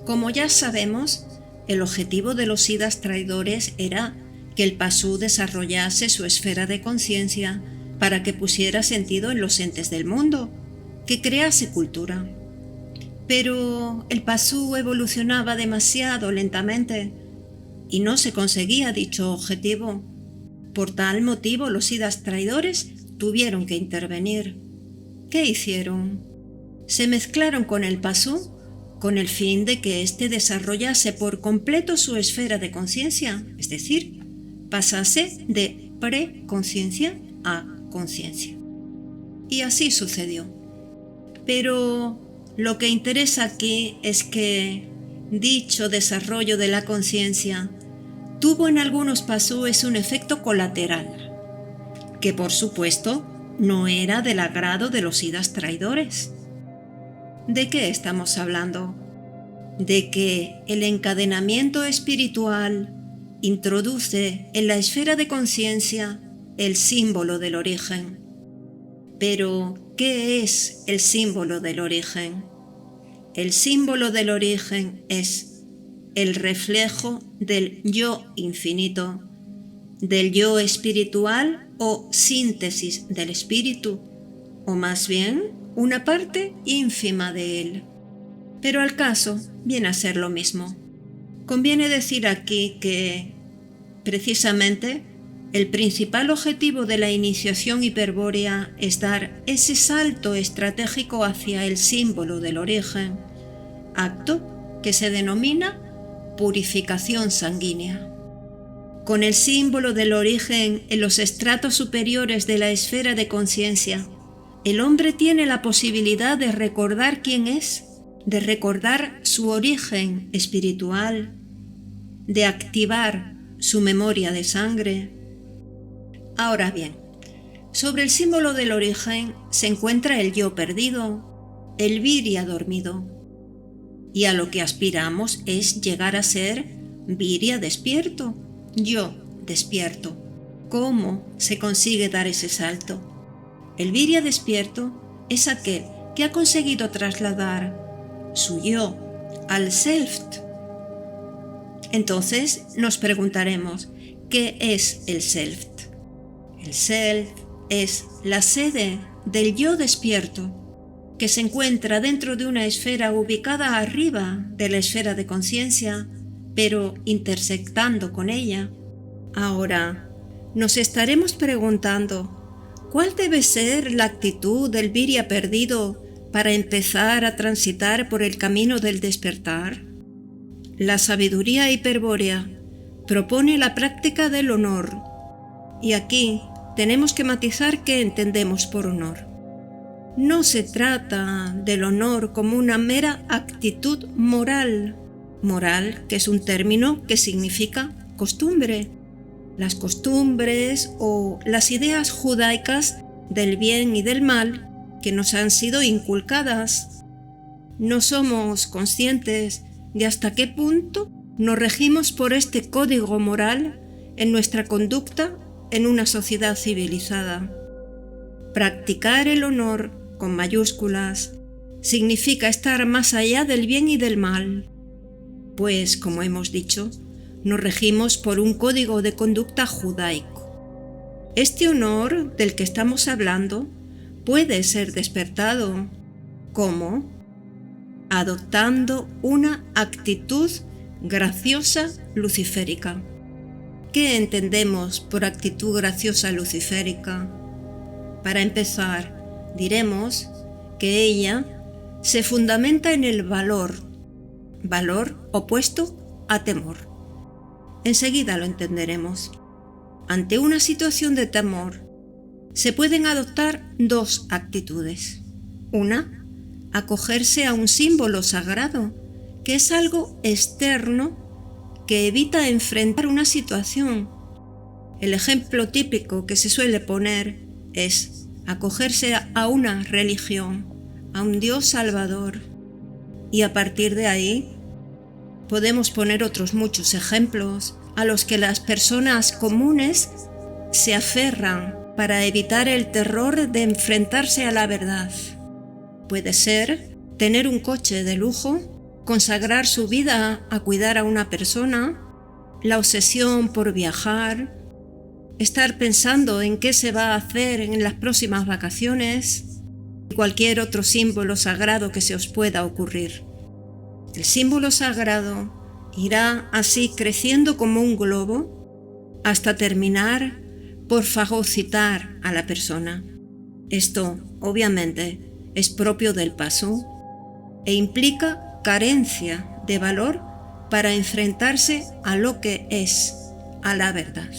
Como ya sabemos, el objetivo de los siddhas traidores era que el pasú desarrollase su esfera de conciencia para que pusiera sentido en los entes del mundo, que crease cultura. Pero el pasú evolucionaba demasiado lentamente y no se conseguía dicho objetivo. Por tal motivo, los siddhas traidores tuvieron que intervenir. ¿Qué hicieron? Se mezclaron con el pasú con el fin de que éste desarrollase por completo su esfera de conciencia, es decir, pasase de preconciencia a conciencia. Y así sucedió. Pero lo que interesa aquí es que dicho desarrollo de la conciencia tuvo en algunos pasúes un efecto colateral, que por supuesto no era del agrado de los siddhas traidores. ¿De qué estamos hablando? De que el encadenamiento espiritual introduce en la esfera de conciencia el símbolo del origen. Pero, ¿qué es el símbolo del origen? El símbolo del origen es el reflejo del yo infinito, del yo espiritual o síntesis del espíritu, o más bien una parte ínfima de él. Pero al caso viene a ser lo mismo. Conviene decir aquí que, precisamente, el principal objetivo de la iniciación hiperbórea es dar ese salto estratégico hacia el símbolo del origen, acto que se denomina purificación sanguínea. Con el símbolo del origen en los estratos superiores de la esfera de conciencia, el hombre tiene la posibilidad de recordar quién es, de recordar su origen espiritual, de activar su memoria de sangre. Ahora bien, sobre el símbolo del origen se encuentra el yo perdido, el virya dormido, y a lo que aspiramos es llegar a ser virya despierto, yo despierto. ¿Cómo se consigue dar ese salto? El virya despierto es aquel que ha conseguido trasladar su yo al self. Entonces nos preguntaremos, ¿qué es el self? El self es la sede del yo despierto, que se encuentra dentro de una esfera ubicada arriba de la esfera de conciencia, pero intersectando con ella. Ahora, nos estaremos preguntando, ¿cuál debe ser la actitud del virya perdido para empezar a transitar por el camino del despertar? La sabiduría hiperbórea propone la práctica del honor, y aquí tenemos que matizar qué entendemos por honor. No se trata del honor como una mera actitud moral, que es un término que significa costumbre. Las costumbres o las ideas judaicas del bien y del mal que nos han sido inculcadas. No somos conscientes de hasta qué punto nos regimos por este código moral en nuestra conducta en una sociedad civilizada. Practicar el honor, con mayúsculas, significa estar más allá del bien y del mal, pues, como hemos dicho, nos regimos por un código de conducta judaico. Este honor del que estamos hablando puede ser despertado. ¿Cómo? Adoptando una actitud graciosa luciférica. ¿Qué entendemos por actitud graciosa luciférica? Para empezar, diremos que ella se fundamenta en el valor opuesto a temor. Enseguida lo entenderemos. Ante una situación de temor, se pueden adoptar dos actitudes. Una, acogerse a un símbolo sagrado, que es algo externo que evita enfrentar una situación. El ejemplo típico que se suele poner es acogerse a una religión, a un Dios salvador, y a partir de ahí podemos poner otros muchos ejemplos a los que las personas comunes se aferran para evitar el terror de enfrentarse a la verdad. Puede ser tener un coche de lujo consagrar su vida a cuidar a una persona, la obsesión por viajar, estar pensando en qué se va a hacer en las próximas vacaciones, y cualquier otro símbolo sagrado que se os pueda ocurrir. El símbolo sagrado irá así creciendo como un globo hasta terminar por fagocitar a la persona. Esto, obviamente, es propio del pasú e implica carencia de valor para enfrentarse a lo que es, a la verdad.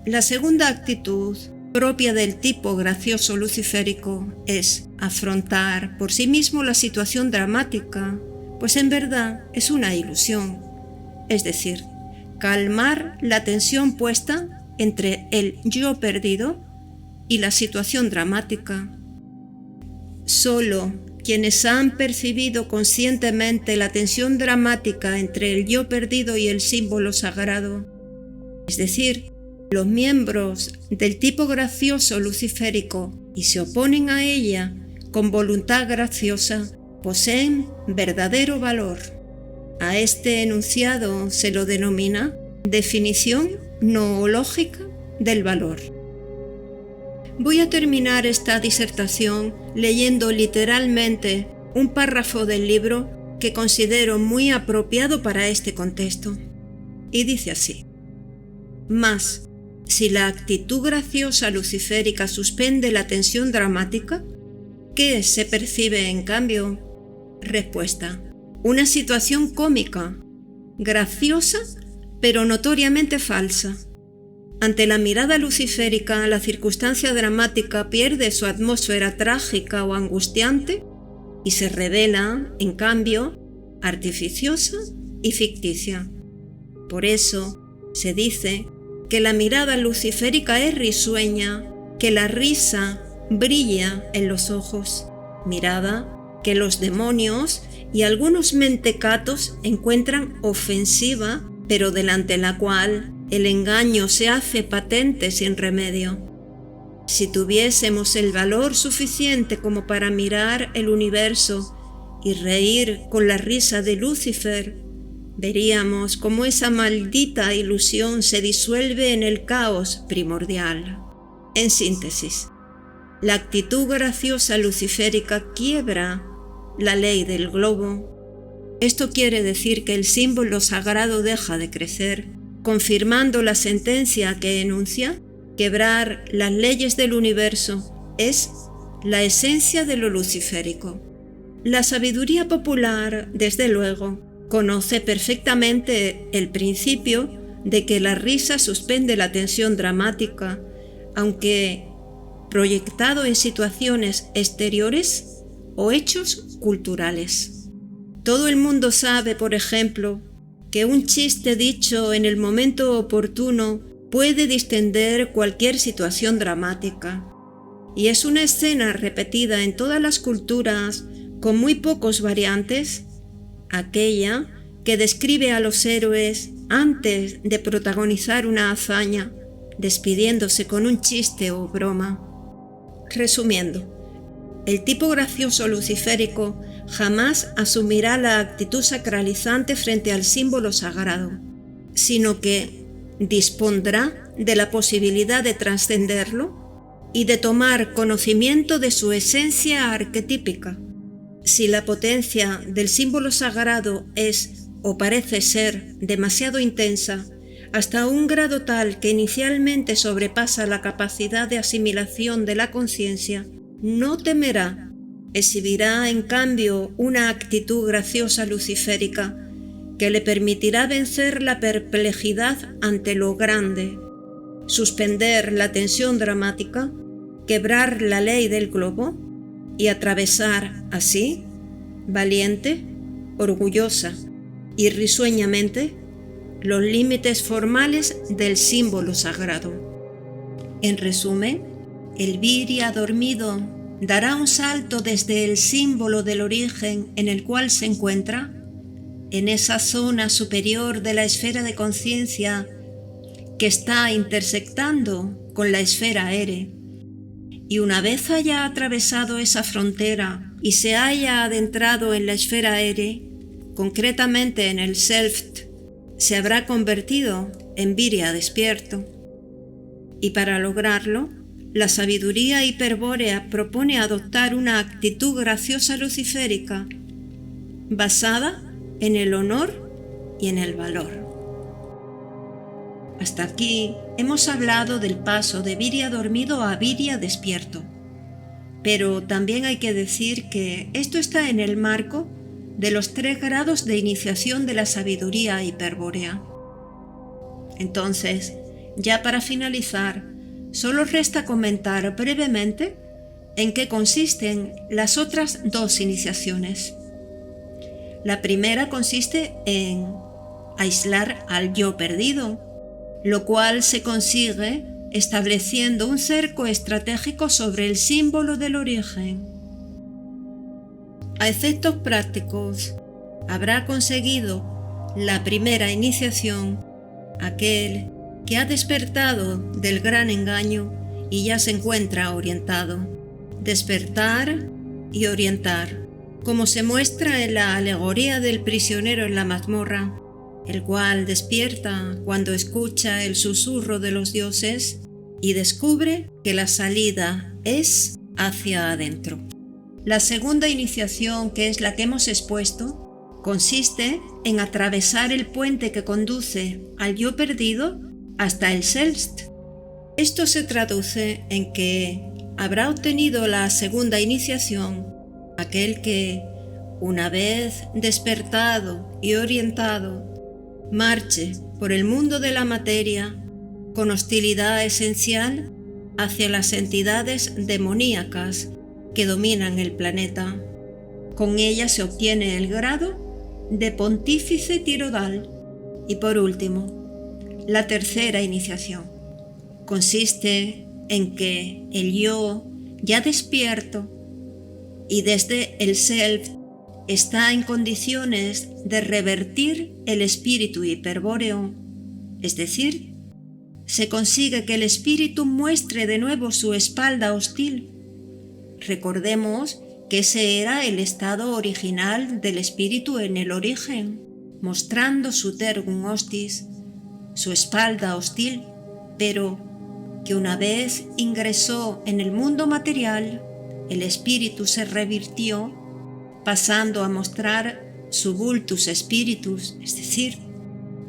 La segunda actitud propia del tipo gracioso luciférico es afrontar por sí mismo la situación dramática, pues en verdad es una ilusión, es decir, calmar la tensión puesta entre el yo perdido y la situación dramática. Solo quienes han percibido conscientemente la tensión dramática entre el yo perdido y el símbolo sagrado, es decir, los miembros del tipo gracioso luciférico y se oponen a ella con voluntad graciosa, poseen verdadero valor. A este enunciado se lo denomina definición noológica del valor. Voy a terminar esta disertación leyendo literalmente un párrafo del libro que considero muy apropiado para este contexto. Y dice así: Mas, si la actitud graciosa luciférica suspende la tensión dramática, ¿qué se percibe en cambio? Respuesta: una situación cómica, graciosa, pero notoriamente falsa. Ante la mirada luciférica, la circunstancia dramática pierde su atmósfera trágica o angustiante y se revela, en cambio, artificiosa y ficticia. Por eso se dice que la mirada luciférica es risueña, que la risa brilla en los ojos, mirada que los demonios y algunos mentecatos encuentran ofensiva, pero delante la cual el engaño se hace patente sin remedio. Si tuviésemos el valor suficiente como para mirar el universo y reír con la risa de Lucifer, veríamos cómo esa maldita ilusión se disuelve en el caos primordial. En síntesis, la actitud graciosa luciférica quiebra la ley del globo. Esto quiere decir que el símbolo sagrado deja de crecer, confirmando la sentencia que enuncia: quebrar las leyes del universo es la esencia de lo luciférico. La sabiduría popular, desde luego, conoce perfectamente el principio de que la risa suspende la tensión dramática, aunque proyectado en situaciones exteriores o hechos culturales. Todo el mundo sabe, por ejemplo, que un chiste dicho en el momento oportuno puede distender cualquier situación dramática, y es una escena repetida en todas las culturas con muy pocos variantes, aquella que describe a los héroes antes de protagonizar una hazaña, despidiéndose con un chiste o broma. Resumiendo, el tipo gracioso luciférico jamás asumirá la actitud sacralizante frente al símbolo sagrado, sino que dispondrá de la posibilidad de trascenderlo y de tomar conocimiento de su esencia arquetípica. Si la potencia del símbolo sagrado es o parece ser demasiado intensa, hasta un grado tal que inicialmente sobrepasa la capacidad de asimilación de la conciencia, no temerá, exhibirá en cambio una actitud graciosa luciférica que le permitirá vencer la perplejidad ante lo grande, suspender la tensión dramática, quebrar la ley del globo y atravesar así, valiente, orgullosa y risueñamente, los límites formales del símbolo sagrado. En resumen, el Virya dormido dará un salto desde el símbolo del origen en el cual se encuentra, en esa zona superior de la esfera de conciencia que está intersectando con la esfera Ere, y una vez haya atravesado esa frontera y se haya adentrado en la esfera Ere, concretamente en el Self, se habrá convertido en Virya despierto. Y para lograrlo, la sabiduría hiperbórea propone adoptar una actitud graciosa luciférica basada en el honor y en el valor. Hasta aquí hemos hablado del paso de Virya dormido a Virya despierto, pero también hay que decir que esto está en el marco de los 3 grados de iniciación de la sabiduría hiperbórea. Entonces, ya para finalizar, solo resta comentar brevemente en qué consisten las otras 2 iniciaciones. La primera consiste en aislar al yo perdido, lo cual se consigue estableciendo un cerco estratégico sobre el símbolo del origen. A efectos prácticos, habrá conseguido la primera iniciación aquel que ha despertado del gran engaño y ya se encuentra orientado. Despertar y orientar, como se muestra en la alegoría del prisionero en la mazmorra, el cual despierta cuando escucha el susurro de los dioses y descubre que la salida es hacia adentro. La segunda iniciación, que es la que hemos expuesto, consiste en atravesar el puente que conduce al yo perdido hasta el Selst. Esto se traduce en que habrá obtenido la segunda iniciación aquel que, una vez despertado y orientado, marche por el mundo de la materia con hostilidad esencial hacia las entidades demoníacas que dominan el planeta. Con ella se obtiene el grado de Pontífice Tirodal. Y por último, la tercera iniciación consiste en que el yo, ya despierto y desde el Self, está en condiciones de revertir el espíritu hiperbóreo, es decir, se consigue que el espíritu muestre de nuevo su espalda hostil. Recordemos que ese era el estado original del espíritu en el origen, mostrando su tergum hostis, su espalda hostil, pero que una vez ingresó en el mundo material, el espíritu se revirtió, pasando a mostrar su vultus spiritus, es decir,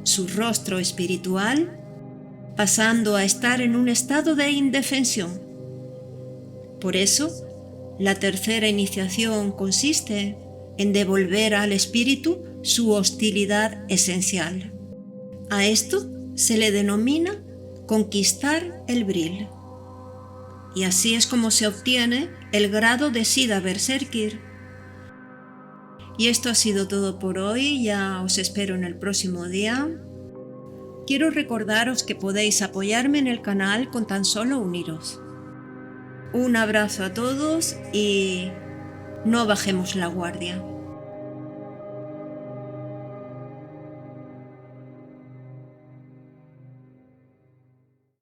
su rostro espiritual, pasando a estar en un estado de indefensión. Por eso, la tercera iniciación consiste en devolver al espíritu su hostilidad esencial. A esto se le denomina conquistar el Vril. Y así es como se obtiene el grado de Siddha Berserkir. Y esto ha sido todo por hoy, ya os espero en el próximo día. Quiero recordaros que podéis apoyarme en el canal con tan solo uniros. Un abrazo a todos y no bajemos la guardia.